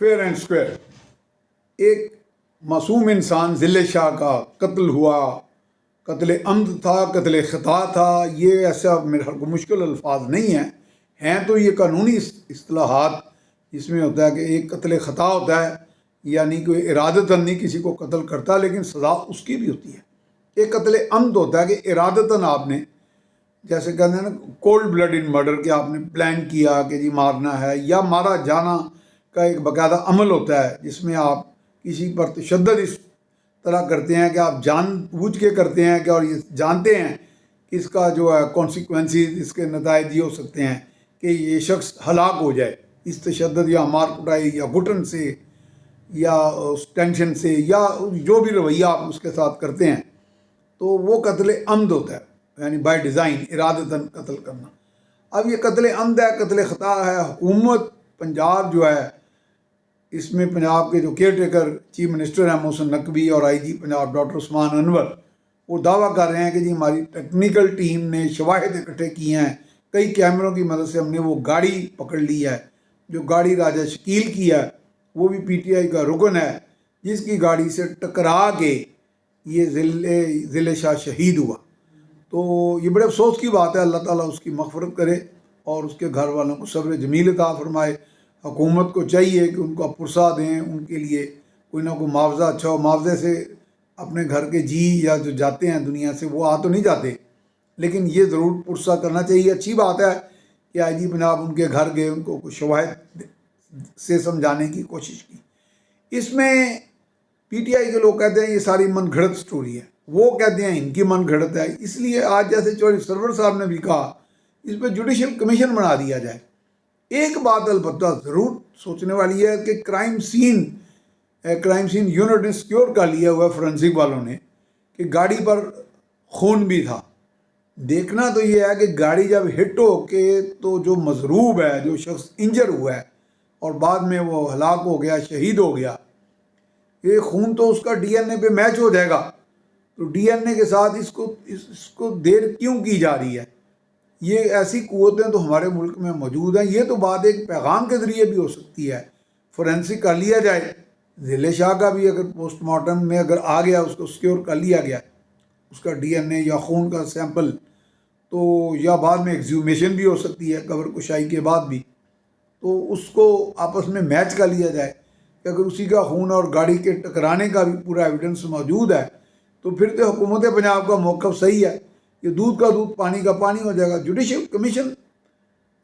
Fair and square. ایک معصوم انسان ذل شاہ کا قتل ہوا، قتل عمد تھا، قتل خطا تھا. یہ ایسا میرے خیال کو مشکل الفاظ نہیں ہیں تو یہ قانونی اصطلاحات جس میں ہوتا ہے کہ ایک قتل خطا ہوتا ہے، یعنی کوئی ارادتاً نہیں کسی کو قتل کرتا، لیکن سزا اس کی بھی ہوتی ہے. ایک قتل عمد ہوتا ہے کہ ارادتاً آپ نے، جیسے کہتے ہیں نا کولڈ بلڈ ان مرڈر، کہ آپ نے پلان کیا کہ جی مارنا ہے، یا مارا جانا کا ایک باقاعدہ عمل ہوتا ہے جس میں آپ کسی پر تشدد اس طرح کرتے ہیں کہ آپ جان بوجھ کے کرتے ہیں کہ اور یہ جانتے ہیں کہ اس کا جو ہے کانسیکوینسز، اس کے نتائج یہ ہو سکتے ہیں کہ یہ شخص ہلاک ہو جائے اس تشدد یا مار کٹائی یا گھٹن سے یا اس ٹینشن سے یا جو بھی رویہ آپ اس کے ساتھ کرتے ہیں، تو وہ قتل عمد ہوتا ہے، یعنی بائی ڈیزائن ارادتاً قتل کرنا. اب یہ قتل عمد ہے، قتل خطا ہے. حکومت پنجاب جو ہے، اس میں پنجاب کے جو کیئر ٹیکر چیف منسٹر ہیں محسن نقوی اور آئی جی پنجاب ڈاکٹر عثمان انور، وہ دعویٰ کر رہے ہیں کہ جی ہماری ٹیکنیکل ٹیم نے شواہد اکٹھے کیے ہیں، کئی کیمروں کی مدد سے ہم نے وہ گاڑی پکڑ لی ہے، جو گاڑی راجہ شکیل کی ہے، وہ بھی پی ٹی آئی کا رکن ہے، جس کی گاڑی سے ٹکرا کے یہ ذل شاہ شہید ہوا. تو یہ بڑے افسوس کی بات ہے. اللہ تعالیٰ اس کی مغفرت کرے اور اس کے گھر والوں کو صبر جمیل عطا فرمائے. حکومت کو چاہیے کہ ان کو پرسہ دیں، ان کے لیے کوئی نہ کوئی معاوضہ اچھا ہو. معاوضے سے اپنے گھر کے جی یا جو جاتے ہیں دنیا سے وہ تو نہیں جاتے، لیکن یہ ضرور پرسہ کرنا چاہیے. اچھی بات ہے کہ آئی جی پنجاب ان کے گھر گئے، ان کو کچھ شواہد سے سمجھانے کی کوشش کی. اس میں پی ٹی آئی کے لوگ کہتے ہیں یہ ساری من گھڑت سٹوری ہے، وہ کہتے ہیں ان کی من گھڑت ہے. اس لیے آج جیسے چودھری سرور صاحب نے بھی کہا اس پہ جوڈیشل کمیشن بنا دیا جائے. ایک بات البتہ ضرور سوچنے والی ہے کہ کرائم سین یونٹ نے سیکیور کر لیا ہوا ہے فورنسک والوں نے کہ گاڑی پر خون بھی تھا. دیکھنا تو یہ ہے کہ گاڑی جب ہٹ ہو کے تو جو مضروب ہے، جو شخص انجر ہوا ہے اور بعد میں وہ ہلاک ہو گیا، شہید ہو گیا، یہ خون تو اس کا ڈی این اے پہ میچ ہو جائے گا. تو ڈی این اے کے ساتھ اس کو دیر کیوں کی جا رہی ہے؟ یہ ایسی قوتیں تو ہمارے ملک میں موجود ہیں. یہ تو بات ایک پیغام کے ذریعے بھی ہو سکتی ہے. فورینسک کر لیا جائے، ذل شاہ کا بھی اگر پوسٹ مارٹم میں اگر آ گیا، اس کو سیکیور کر لیا گیا اس کا ڈی این اے یا خون کا سیمپل، تو یا بعد میں ایگزیومیشن بھی ہو سکتی ہے قبر کشائی کے بعد بھی، تو اس کو آپس میں میچ کر لیا جائے کہ اگر اسی کا خون اور گاڑی کے ٹکرانے کا بھی پورا ایویڈنس موجود ہے تو پھر تو حکومت پنجاب کا موقف صحیح ہے. یہ دودھ کا دودھ پانی کا پانی ہو جائے گا. جوڈیشل کمیشن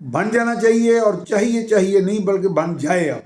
بن جانا چاہیے، اور چاہیے نہیں بلکہ بن جائے اب.